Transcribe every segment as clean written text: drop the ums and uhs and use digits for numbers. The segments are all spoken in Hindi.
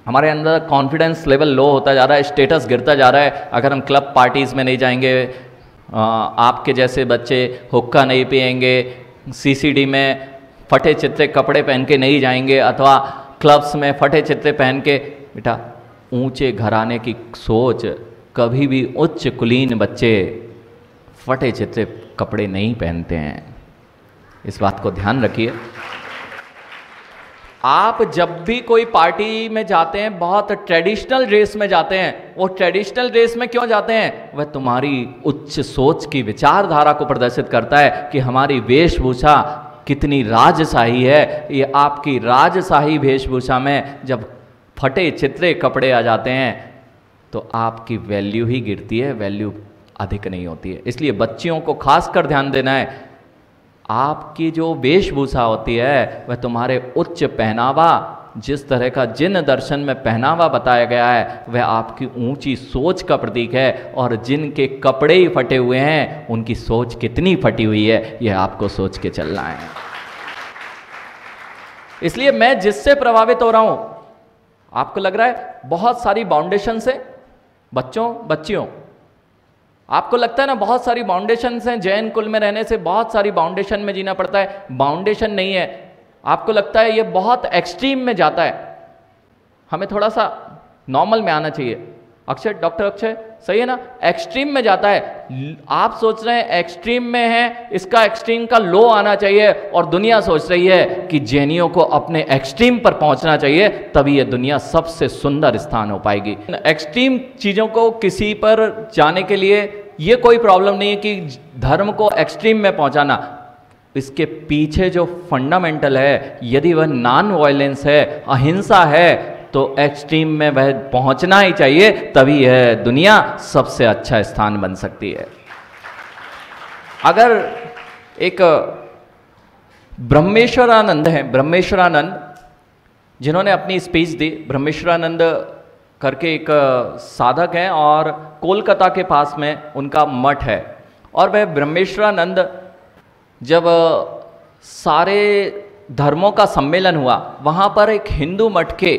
हमारे अंदर कॉन्फिडेंस लेवल लो होता जा रहा है, स्टेटस गिरता जा रहा है। अगर हम क्लब पार्टीज़ में नहीं जाएंगे, आपके जैसे बच्चे हुक्का नहीं पिएंगे, सीसीडी में फटे चित्रे कपड़े पहन के नहीं जाएंगे, अथवा क्लब्स में फटे चित्रे पहन के, बेटा ऊंचे घराने की सोच, कभी भी उच्च कुलीन बच्चे फटे चित्रे कपड़े नहीं पहनते हैं। इस बात को ध्यान रखिए। आप जब भी कोई पार्टी में जाते हैं, बहुत ट्रेडिशनल ड्रेस में जाते हैं। वो ट्रेडिशनल ड्रेस में क्यों जाते हैं? वह तुम्हारी उच्च सोच की विचारधारा को प्रदर्शित करता है कि हमारी वेशभूषा कितनी राजशाही है। ये आपकी राजशाही वेशभूषा में जब फटे चित्रे कपड़े आ जाते हैं तो आपकी वैल्यू ही गिरती है, वैल्यू अधिक नहीं होती है। इसलिए बच्चियों को खासकर ध्यान देना है, आपकी जो वेशभूषा होती है वह तुम्हारे उच्च पहनावा, जिस तरह का जिन दर्शन में पहनावा बताया गया है वह आपकी ऊंची सोच का प्रतीक है। और जिनके कपड़े ही फटे हुए हैं उनकी सोच कितनी फटी हुई है यह आपको सोच के चलना है। इसलिए मैं जिससे प्रभावित हो रहा हूं, आपको लग रहा है बहुत सारी बाउंडेशन से, बच्चों बच्चियों आपको लगता है ना बहुत सारी बाउंडेशन हैं, जैन कुल में रहने से बहुत सारी बाउंडेशन में जीना पड़ता है। बाउंडेशन नहीं है। आपको लगता है ये बहुत एक्सट्रीम में जाता है, हमें थोड़ा सा नॉर्मल में आना चाहिए। अक्षय, डॉक्टर अक्षय, सही है ना? एक्सट्रीम में जाता है। आप सोच रहे हैं एक्सट्रीम में है, इसका एक्सट्रीम का लो आना चाहिए, और दुनिया सोच रही है कि जैनियों को अपने एक्सट्रीम पर पहुंचना चाहिए, तभी ये दुनिया सबसे सुंदर स्थान हो पाएगी। एक्सट्रीम चीजों को किसी पर जाने के लिए ये कोई प्रॉब्लम नहीं है कि धर्म को एक्सट्रीम में पहुंचाना। इसके पीछे जो फंडामेंटल है, यदि वह नॉन वायलेंस है, अहिंसा है, तो एक्सट्रीम में वह पहुंचना ही चाहिए, तभी यह दुनिया सबसे अच्छा स्थान बन सकती है। अगर एक ब्रह्मेश्वरानंद हैं, ब्रह्मेश्वरानंद जिन्होंने अपनी स्पीच दी, ब्रह्मेश्वरानंद करके एक साधक हैं और कोलकाता के पास में उनका मठ है। और वह ब्रह्मेश्वरानंद जब सारे धर्मों का सम्मेलन हुआ, वहाँ पर एक हिंदू मठ के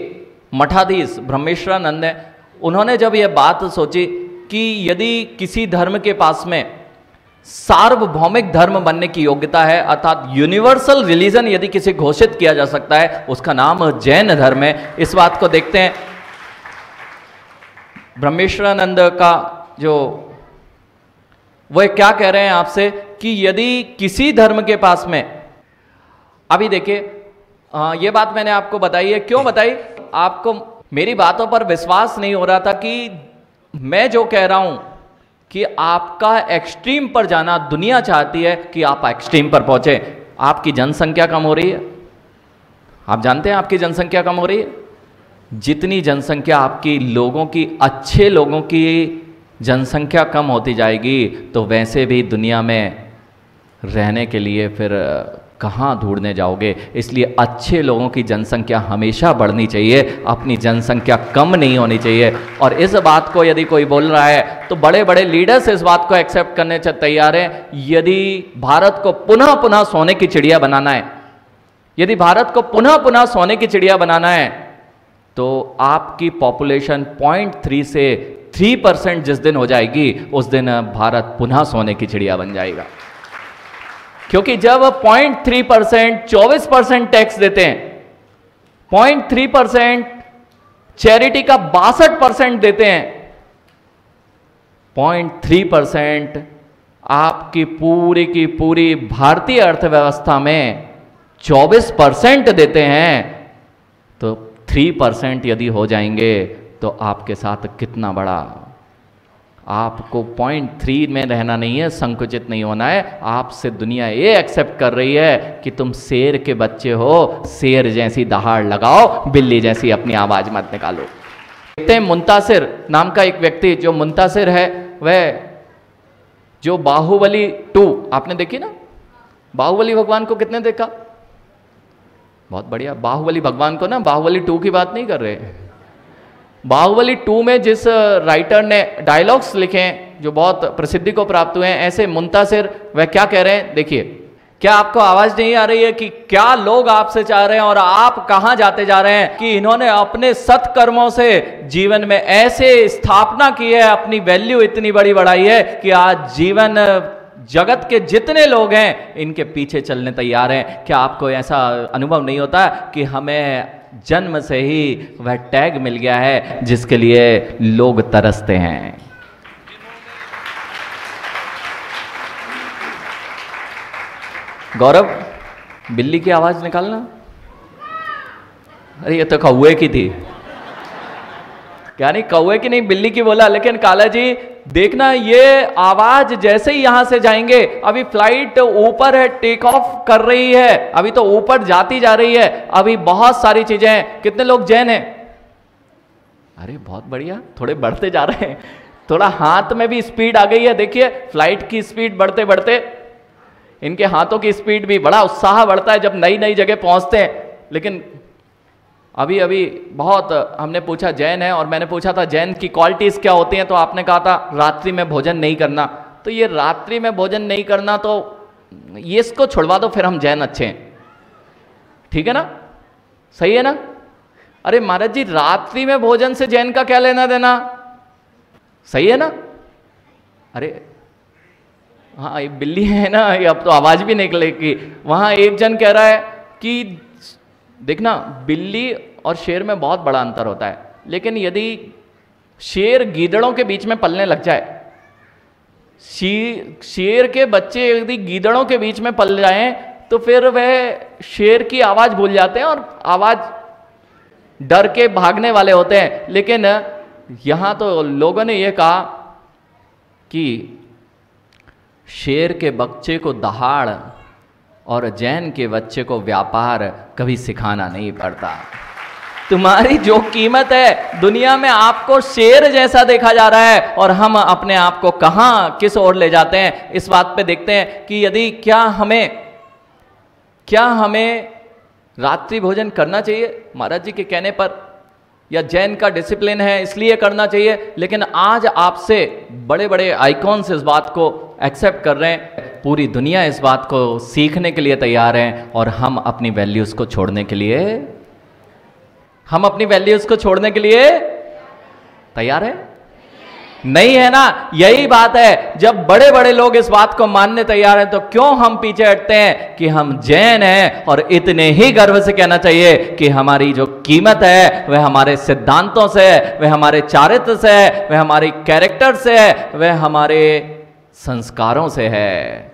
मठाधीश ब्रह्मेश्वरानंद है, उन्होंने जब यह बात सोची कि यदि किसी धर्म के पास में सार्वभौमिक धर्म बनने की योग्यता है, अर्थात यूनिवर्सल रिलीजन यदि किसी घोषित किया जा सकता है, उसका नाम जैन धर्म है। इस बात को देखते हैं ब्रह्मेश्वरानंद का जो वह क्या कह रहे हैं आपसे कि यदि किसी धर्म के पास में, अभी देखिए ये बात मैंने आपको बताई है, क्यों बताई? आपको मेरी बातों पर विश्वास नहीं हो रहा था कि मैं जो कह रहा हूं कि आपका एक्सट्रीम पर जाना, दुनिया चाहती है कि आप एक्सट्रीम पर पहुंचे। आपकी जनसंख्या कम हो रही है, आप जानते हैं आपकी जनसंख्या कम हो रही है। जितनी जनसंख्या आपकी लोगों की, अच्छे लोगों की जनसंख्या कम होती जाएगी, तो वैसे भी दुनिया में रहने के लिए फिर कहाँ ढूंढने जाओगे। इसलिए अच्छे लोगों की जनसंख्या हमेशा बढ़नी चाहिए, अपनी जनसंख्या कम नहीं होनी चाहिए। और इस बात को यदि कोई बोल रहा है तो बड़े बड़े लीडर्स इस बात को एक्सेप्ट करने तैयार हैं। यदि भारत को पुनः पुनः सोने की चिड़िया बनाना है, यदि भारत को पुनः पुनः सोने की चिड़िया बनाना है, तो आपकी पॉपुलेशन 0.3 से 3% जिस दिन हो जाएगी, उस दिन भारत पुनः सोने की चिड़िया बन जाएगा। क्योंकि जब 0.3% 24% टैक्स देते हैं, 0.3% चैरिटी का 62% देते हैं, 0.3% आपकी पूरी की पूरी भारतीय अर्थव्यवस्था में 24% देते हैं, तो 3% यदि हो जाएंगे तो आपके साथ कितना बड़ा। आपको 0.3 में रहना नहीं है, संकुचित नहीं होना है। आपसे दुनिया ये एक्सेप्ट कर रही है कि तुम शेर के बच्चे हो, शेर जैसी दहाड़ लगाओ, बिल्ली जैसी अपनी आवाज मत निकालो। देखते हैं मुंतासिर नाम का एक व्यक्ति, जो मुंतासिर है वह जो बाहुबली 2 आपने देखी ना, बाहुबली भगवान को कितने देखा? बहुत बढ़िया। बाहुबली भगवान को ना, बाहुबली 2 की बात नहीं कर रहे। बाहुबली 2 में जिस राइटर ने डायलॉग्स लिखे हैं जो बहुत प्रसिद्धि को प्राप्त हुए हैं, ऐसे मुंतासिर वह क्या कह रहे हैं देखिए क्या आपको आवाज नहीं आ रही है कि क्या लोग आपसे चाह रहे हैं और आप कहां जाते जा रहे हैं? कि इन्होंने अपने सत्कर्मों से जीवन में ऐसे स्थापना की है, अपनी वैल्यू इतनी बड़ी बढ़ाई है कि आज जीवन जगत के जितने लोग हैं इनके पीछे चलने तैयार हैं। क्या आपको ऐसा अनुभव नहीं होता कि हमें जन्म से ही वह टैग मिल गया है जिसके लिए लोग तरसते हैं? गौरव, बिल्ली की आवाज निकालना। अरे ये तो कौवे की थी। क्या नहीं, कौवे की नहीं, बिल्ली की बोला। लेकिन काला जी देखना, ये आवाज जैसे ही यहां से जाएंगे, अभी फ्लाइट ऊपर है, टेक ऑफ कर रही है, अभी तो ऊपर जाती जा रही है, अभी बहुत सारी चीजें हैं। कितने लोग जैन हैं? अरे बहुत बढ़िया, थोड़े बढ़ते जा रहे हैं, थोड़ा हाथ में भी स्पीड आ गई है। देखिए फ्लाइट की स्पीड बढ़ते बढ़ते इनके हाथों की स्पीड भी, बड़ा उत्साह बढ़ता है जब नई नई जगह पहुंचते हैं। लेकिन अभी अभी बहुत हमने पूछा, जैन है, और मैंने पूछा था जैन की क्वालिटीज क्या होती हैं, तो आपने कहा था रात्रि में भोजन नहीं करना। तो ये रात्रि में भोजन नहीं करना, तो ये इसको छुड़वा दो, फिर हम जैन अच्छे हैं। ठीक है ना, सही है ना? अरे महाराज जी, रात्रि में भोजन से जैन का क्या लेना देना? सही है ना? अरे हाँ, ये बिल्ली है ना, ये अब तो आवाज भी निकलेगी। वहां एक जन कह रहा है कि देखना, बिल्ली और शेर में बहुत बड़ा अंतर होता है, लेकिन यदि शेर गीदड़ों के बीच में पलने लग जाए, शेर के बच्चे यदि गीदड़ों के बीच में पल जाएं, तो फिर वह शेर की आवाज भूल जाते हैं और आवाज डर के भागने वाले होते हैं। लेकिन यहां तो लोगों ने यह कहा कि शेर के बच्चे को दहाड़ और जैन के बच्चे को व्यापार कभी सिखाना नहीं पड़ता। तुम्हारी जो कीमत है दुनिया में, आपको शेर जैसा देखा जा रहा है, और हम अपने आप को कहां किस ओर ले जाते हैं, इस बात पे देखते हैं कि यदि क्या हमें रात्रि भोजन करना चाहिए महाराज जी के कहने पर, या जैन का डिसिप्लिन है इसलिए करना चाहिए। लेकिन आज आपसे बड़े बड़े आइकॉन्स इस बात को एक्सेप्ट कर रहे हैं, पूरी दुनिया इस बात को सीखने के लिए तैयार है, और हम अपनी वैल्यूज को छोड़ने के लिए तैयार है? नहीं है ना? यही बात है, जब बड़े बड़े लोग इस बात को मानने तैयार हैं, तो क्यों हम पीछे हटते हैं कि हम जैन हैं? और इतने ही गर्व से कहना चाहिए कि हमारी जो कीमत है वह हमारे सिद्धांतों से है, वह हमारे चारित्र से है, वह हमारी कैरेक्टर से है, वह हमारे संस्कारों से है।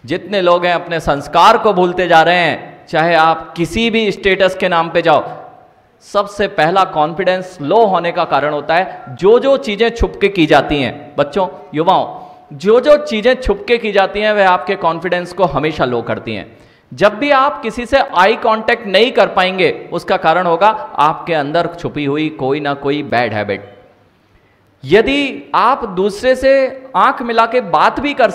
जितने लोग हैं अपने संस्कार को भूलते जा रहे हैं, चाहे आप किसी भी स्टेटस के नाम पे जाओ। सबसे पहला कॉन्फिडेंस लो होने का कारण होता है जो जो चीजें छुप के की जाती हैं। बच्चों, युवाओं, जो जो चीजें छुप के की जाती हैं वह आपके कॉन्फिडेंस को हमेशा लो करती हैं। जब भी आप किसी से आई कांटेक्ट नहीं कर पाएंगे, उसका कारण होगा आपके अंदर छुपी हुई कोई ना कोई बैड हैबिट। यदि आप दूसरे से आंख मिला के बात भी कर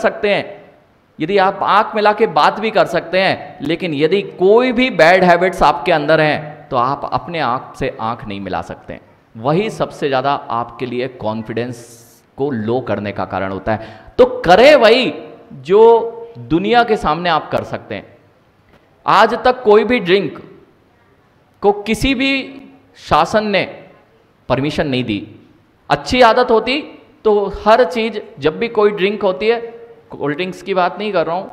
सकते हैं, लेकिन यदि कोई भी बैड हैबिट्स आपके अंदर हैं, तो आप अपने आंख से आंख नहीं मिला सकते। वही सबसे ज्यादा आपके लिए कॉन्फिडेंस को लो करने का कारण होता है। तो करें वही जो दुनिया के सामने आप कर सकते हैं। आज तक कोई भी ड्रिंक को किसी भी शासन ने परमिशन नहीं दी। अच्छी आदत होती तो हर चीज, जब भी कोई ड्रिंक होती है, कोल्ड ड्रिंक्स की बात नहीं कर रहा हूं,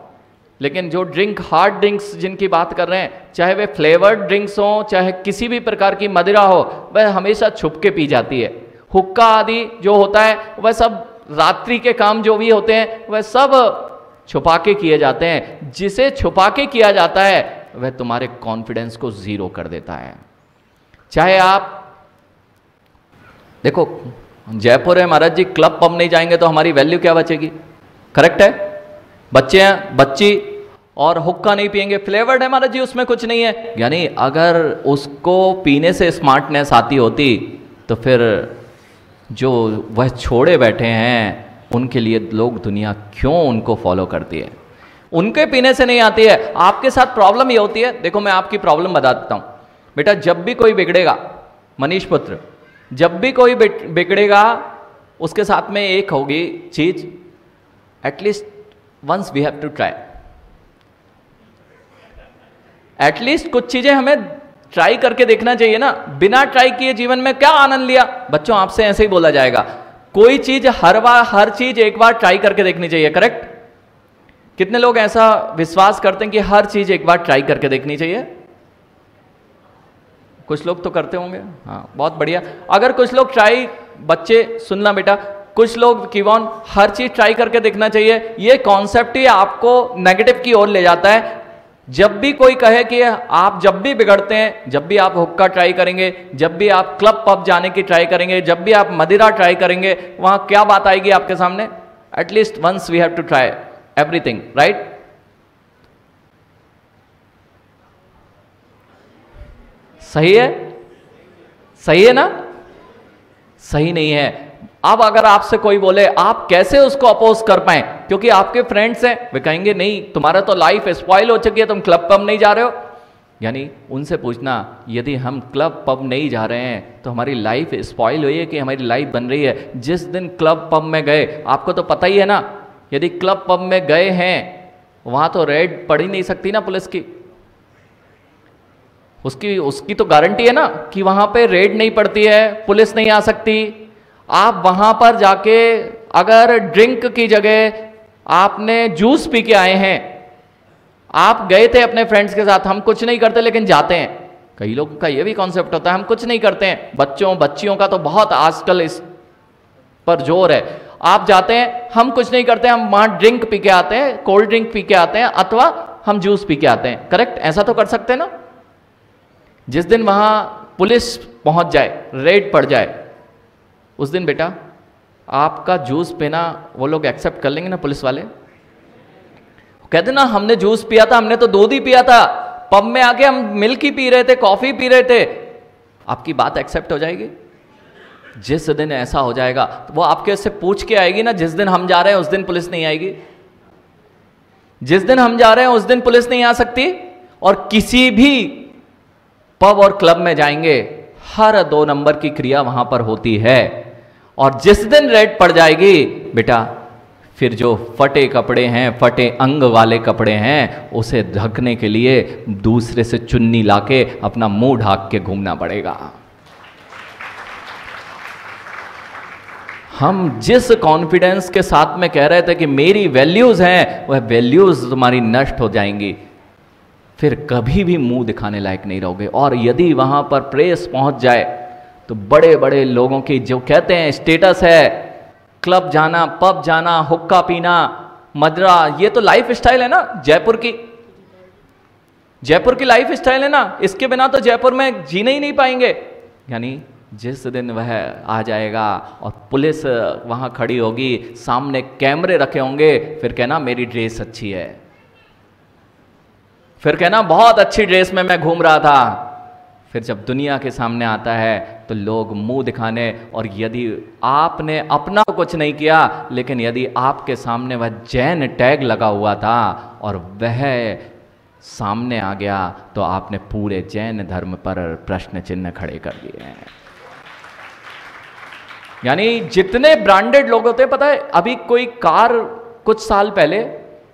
लेकिन जो ड्रिंक, हार्ड ड्रिंक्स जिनकी बात कर रहे हैं, चाहे वे फ्लेवर्ड ड्रिंक्स हो, चाहे किसी भी प्रकार की मदिरा हो, वह हमेशा छुप के पी जाती है। हुक्का आदि जो होता है, वह सब रात्रि के काम जो भी होते हैं, वह सब छुपा के किए जाते हैं। जिसे छुपा के किया जाता है वह तुम्हारे कॉन्फिडेंस को जीरो कर देता है। चाहे आप देखो, जयपुर है महाराज जी, क्लब पब नहीं जाएंगे तो हमारी वैल्यू क्या बचेगी? करेक्ट है? बच्चे हैं, बच्ची, और हुक्का नहीं पिएंगे, फ्लेवर्ड है महाराज जी, उसमें कुछ नहीं है। यानी अगर उसको पीने से स्मार्टनेस आती होती, तो फिर जो वह छोड़े बैठे हैं उनके लिए लोग, दुनिया क्यों उनको फॉलो करती है? उनके पीने से नहीं आती है। आपके साथ प्रॉब्लम ये होती है, देखो मैं आपकी प्रॉब्लम बता देता हूं बेटा। जब भी कोई बिगड़ेगा, मनीष पुत्र, जब भी कोई बिगड़ेगा, उसके साथ में एक होगी चीज, at least once we have to try. At least कुछ चीजें हमें ट्राई करके देखना चाहिए ना। बिना ट्राई किए जीवन में क्या आनंद लिया? बच्चों आपसे ऐसे ही बोला जाएगा, कोई चीज हर चीज एक बार ट्राई करके देखनी चाहिए, करेक्ट? कितने लोग ऐसा विश्वास करते हैं कि हर चीज एक बार ट्राई करके देखनी चाहिए? कुछ लोग तो करते होंगे, हाँ बहुत बढ़िया। अगर कुछ लोग ट्राई, बच्चे सुनना बेटा, कुछ लोग कीवॉन हर चीज ट्राई करके देखना चाहिए, ये कॉन्सेप्ट ही आपको नेगेटिव की ओर ले जाता है। जब भी कोई कहे कि आप जब भी बिगड़ते हैं, जब भी आप हुक्का ट्राई करेंगे, जब भी आप क्लब पब जाने की ट्राई करेंगे, जब भी आप मदिरा ट्राई करेंगे, वहां क्या बात आएगी आपके सामने? At least once we have to try everything, right? सही है? सही है ना? सही नहीं है। अब अगर आपसे कोई बोले, आप कैसे उसको अपोज कर पाए? क्योंकि आपके फ्रेंड्स हैं, वे कहेंगे नहीं तुम्हारा तो लाइफ स्पॉइल हो चुकी है, तुम क्लब पब नहीं जा रहे हो। यानी उनसे पूछना, यदि हम क्लब पब नहीं जा रहे हैं तो हमारी लाइफ स्पॉइल हुई है कि हमारी लाइफ बन रही है? जिस दिन क्लब पब में गए, आपको तो पता ही है ना, यदि क्लब पब में गए हैं वहां तो रेड पड़ ही नहीं सकती ना पुलिस की। उसकी तो गारंटी है ना कि वहां पे रेड नहीं पड़ती है, पुलिस नहीं आ सकती। आप वहां पर जाके अगर ड्रिंक की जगह आपने जूस पी के आए हैं, आप गए थे अपने फ्रेंड्स के साथ, हम कुछ नहीं करते लेकिन जाते हैं। कई लोगों का ये भी कॉन्सेप्ट होता है, हम कुछ नहीं करते हैं। बच्चियों का तो बहुत आजकल इस पर जोर है। आप जाते हैं, हम कुछ नहीं करते, हम वहां ड्रिंक पी के आते हैं, कोल्ड ड्रिंक पी के आते हैं, अथवा हम जूस पी के आते हैं, करेक्ट? ऐसा तो कर सकते हैं ना। जिस दिन वहां पुलिस पहुंच जाए, रेड पड़ जाए, उस दिन बेटा आपका जूस पीना वो लोग एक्सेप्ट कर लेंगे ना, पुलिस वाले? कहते ना हमने जूस पिया था, हमने तो दूध ही पिया था, पब में आके हम मिल्क ही पी रहे थे, कॉफी पी रहे थे। आपकी बात एक्सेप्ट हो जाएगी? जिस दिन ऐसा हो जाएगा तो वो आपके से पूछ के आएगी ना, जिस दिन हम जा रहे हैं उस दिन पुलिस नहीं आएगी। जिस दिन हम जा रहे हैं उस दिन पुलिस नहीं आ सकती। और किसी भी पब और क्लब में जाएंगे, हर 2 नंबर की क्रिया वहां पर होती है। और जिस दिन रेड पड़ जाएगी बेटा, फिर जो फटे कपड़े हैं, फटे अंग वाले कपड़े हैं, उसे ढकने के लिए दूसरे से चुन्नी लाके अपना मुंह ढाक के घूमना पड़ेगा। हम जिस कॉन्फिडेंस के साथ में कह रहे थे कि मेरी वैल्यूज हैं, वह वैल्यूज तुम्हारी नष्ट हो जाएंगी, फिर कभी भी मुंह दिखाने लायक नहीं रहोगे। और यदि वहां पर प्रेस पहुंच जाए तो बड़े बड़े लोगों की जो कहते हैं स्टेटस है, क्लब जाना, पब जाना, हुक्का पीना, मदरा, ये तो लाइफ स्टाइल है ना जयपुर की। जयपुर की लाइफ स्टाइल है ना, इसके बिना तो जयपुर में जीने ही नहीं पाएंगे। यानी जिस दिन वह आ जाएगा और पुलिस वहां खड़ी होगी, सामने कैमरे रखे होंगे, फिर कहना मेरी ड्रेस अच्छी है, फिर कहना बहुत अच्छी ड्रेस में मैं घूम रहा था। फिर जब दुनिया के सामने आता है तो लोग मुंह दिखाने, और यदि आपने अपना कुछ नहीं किया, लेकिन यदि आपके सामने वह जैन टैग लगा हुआ था और वह सामने आ गया, तो आपने पूरे जैन धर्म पर प्रश्न चिन्ह खड़े कर दिए हैं। यानी जितने ब्रांडेड लोग होते हैं, पता है अभी कोई कार, कुछ साल पहले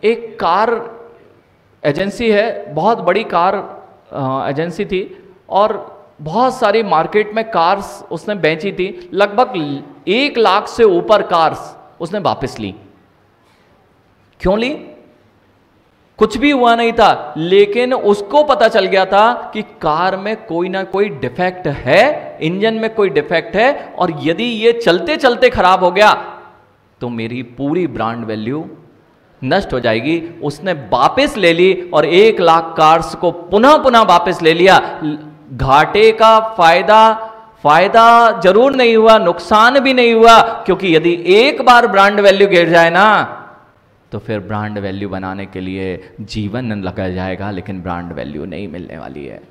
एक कार एजेंसी है, बहुत बड़ी कार एजेंसी थी, और बहुत सारी मार्केट में कार्स उसने बेची थी। लगभग 1 लाख से ऊपर कार्स उसने वापस ली। क्यों ली? कुछ भी हुआ नहीं था, लेकिन उसको पता चल गया था कि कार में कोई ना कोई डिफेक्ट है, इंजन में कोई डिफेक्ट है, और यदि ये चलते चलते खराब हो गया तो मेरी पूरी ब्रांड वैल्यू नष्ट हो जाएगी। उसने वापस ले ली और 1 लाख कार्स को पुनः पुनः वापस ले लिया। घाटे का फायदा जरूर नहीं हुआ, नुकसान भी नहीं हुआ, क्योंकि यदि एक बार ब्रांड वैल्यू गिर जाए ना, तो फिर ब्रांड वैल्यू बनाने के लिए जीवन लगा जाएगा, लेकिन ब्रांड वैल्यू नहीं मिलने वाली है।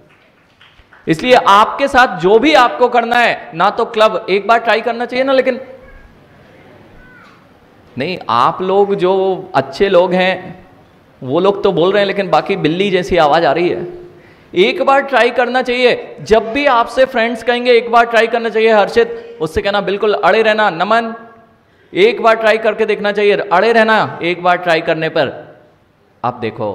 इसलिए आपके साथ जो भी आपको करना है, ना तो क्लब एक बार ट्राई करना चाहिए ना, लेकिन नहीं, आप लोग जो अच्छे लोग हैं वो लोग तो बोल रहे हैं, लेकिन बाकी बिल्ली जैसी आवाज आ रही है। एक बार ट्राई करना चाहिए। जब भी आपसे फ्रेंड्स कहेंगे एक बार ट्राई करना चाहिए हर्षित, उससे कहना बिल्कुल अड़े रहना। नमन, एक बार ट्राई करके देखना चाहिए, अड़े रहना एक बार ट्राई करने पर। अब देखो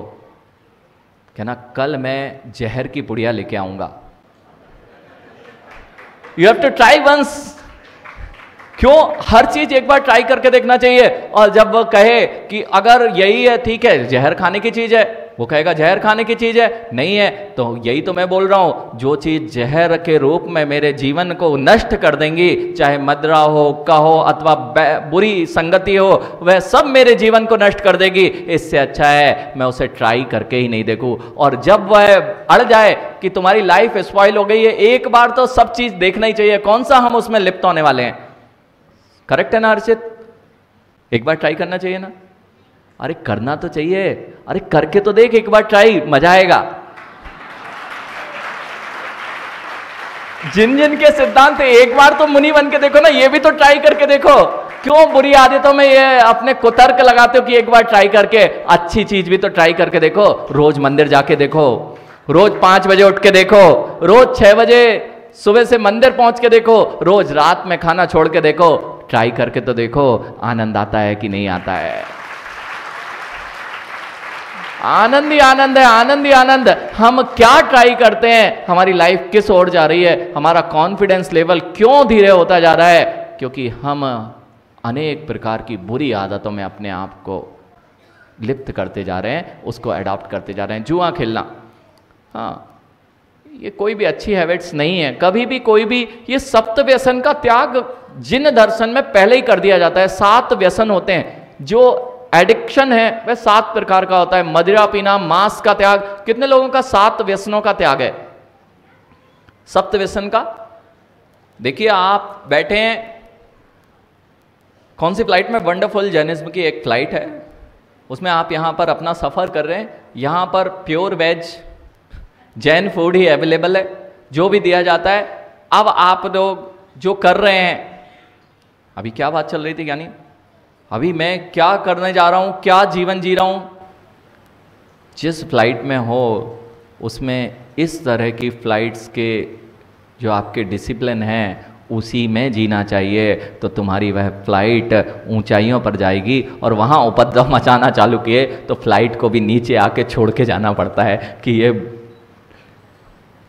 कहना कल मैं जहर की पुड़िया लेके आऊंगा। You have to try once. क्यों? हर चीज एक बार ट्राई करके देखना चाहिए। और जब वो कहे कि अगर यही है, ठीक है, जहर खाने की चीज है, वो कहेगा जहर खाने की चीज है, नहीं है तो यही तो मैं बोल रहा हूं, जो चीज जहर के रूप में मेरे जीवन को नष्ट कर देंगी, चाहे मदरा हो, हुक्का हो, अथवा बुरी संगति हो, वह सब मेरे जीवन को नष्ट कर देगी। इससे अच्छा है मैं उसे ट्राई करके ही नहीं देखूं। और जब वह अड़ जाए कि तुम्हारी लाइफ स्पॉइल हो गई है, एक बार तो सब चीज देखना ही चाहिए, कौन सा हम उसमें लिप्त होने वाले हैं। करेक्ट है ना हर्षित? एक बार ट्राई करना चाहिए ना? अरे करना तो चाहिए, अरे करके तो देख एक बार ट्राई, मजा आएगा। जिन जिन के सिद्धांत है, एक बार तो मुनि बन के देखो ना, ये भी तो ट्राई करके देखो। क्यों बुरी आदतों में ये अपने कुतर्क लगाते हो कि एक बार ट्राई करके? अच्छी चीज भी तो ट्राई करके देखो। रोज मंदिर जाके देखो, रोज 5 बजे उठ के देखो, रोज 6 बजे सुबह से मंदिर पहुंच के देखो, रोज रात में खाना छोड़ के देखो। ट्राई करके तो देखो, आनंद आता है कि नहीं आता है। आनंद ही आनंद है, आनंद ही आनंद। हम क्या ट्राई करते हैं, हमारी लाइफ किस ओर जा रही है, हमारा कॉन्फिडेंस लेवल क्यों धीरे होता जा रहा है? क्योंकि हम अनेक प्रकार की बुरी आदतों में अपने आप को लिप्त करते जा रहे हैं, उसको अडॉप्ट करते जा रहे हैं। जुआ खेलना, हाँ, ये कोई भी अच्छी हैबिट्स नहीं है। कभी भी कोई भी, ये सप्त व्यसन का त्याग जिन दर्शन में पहले ही कर दिया जाता है। 7 व्यसन होते हैं, जो एडिक्शन है वह 7 प्रकार का होता है। मदिरा पीना, मांस का त्याग। कितने लोगों का 7 व्यसनों का त्याग है? सप्त व्यसन का। देखिए आप बैठे हैं, कौन सी फ्लाइट में? वंडरफुल जर्नलिज्म की एक फ्लाइट है, उसमें आप यहां पर अपना सफर कर रहे हैं। यहां पर प्योर वेज जैन फूड ही अवेलेबल है, जो भी दिया जाता है। अब आप लोग जो कर रहे हैं, अभी क्या बात चल रही थी यानी, अभी मैं क्या करने जा रहा हूं, क्या जीवन जी रहा हूं? जिस फ्लाइट में हो उसमें इस तरह की फ्लाइट्स के जो आपके डिसिप्लिन हैं उसी में जीना चाहिए, तो तुम्हारी वह फ्लाइट ऊंचाइयों पर जाएगी। और वहां उपद्रव मचाना चालू किए तो फ्लाइट को भी नीचे आके छोड़ के जाना पड़ता है कि ये,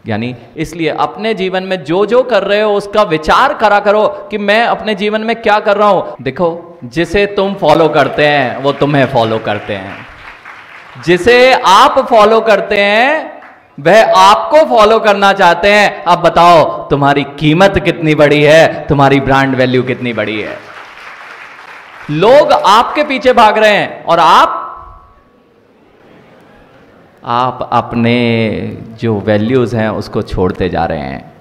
यानी इसलिए अपने जीवन में जो जो कर रहे हो उसका विचार करा करो कि मैं अपने जीवन में क्या कर रहा हूं। देखो, जिसे तुम फॉलो करते हैं वो तुम्हें फॉलो करते हैं, जिसे आप फॉलो करते हैं वह आपको फॉलो करना चाहते हैं। अब बताओ तुम्हारी कीमत कितनी बड़ी है, तुम्हारी ब्रांड वैल्यू कितनी बड़ी है। लोग आपके पीछे भाग रहे हैं और आप अपने जो वैल्यूज हैं उसको छोड़ते जा रहे हैं।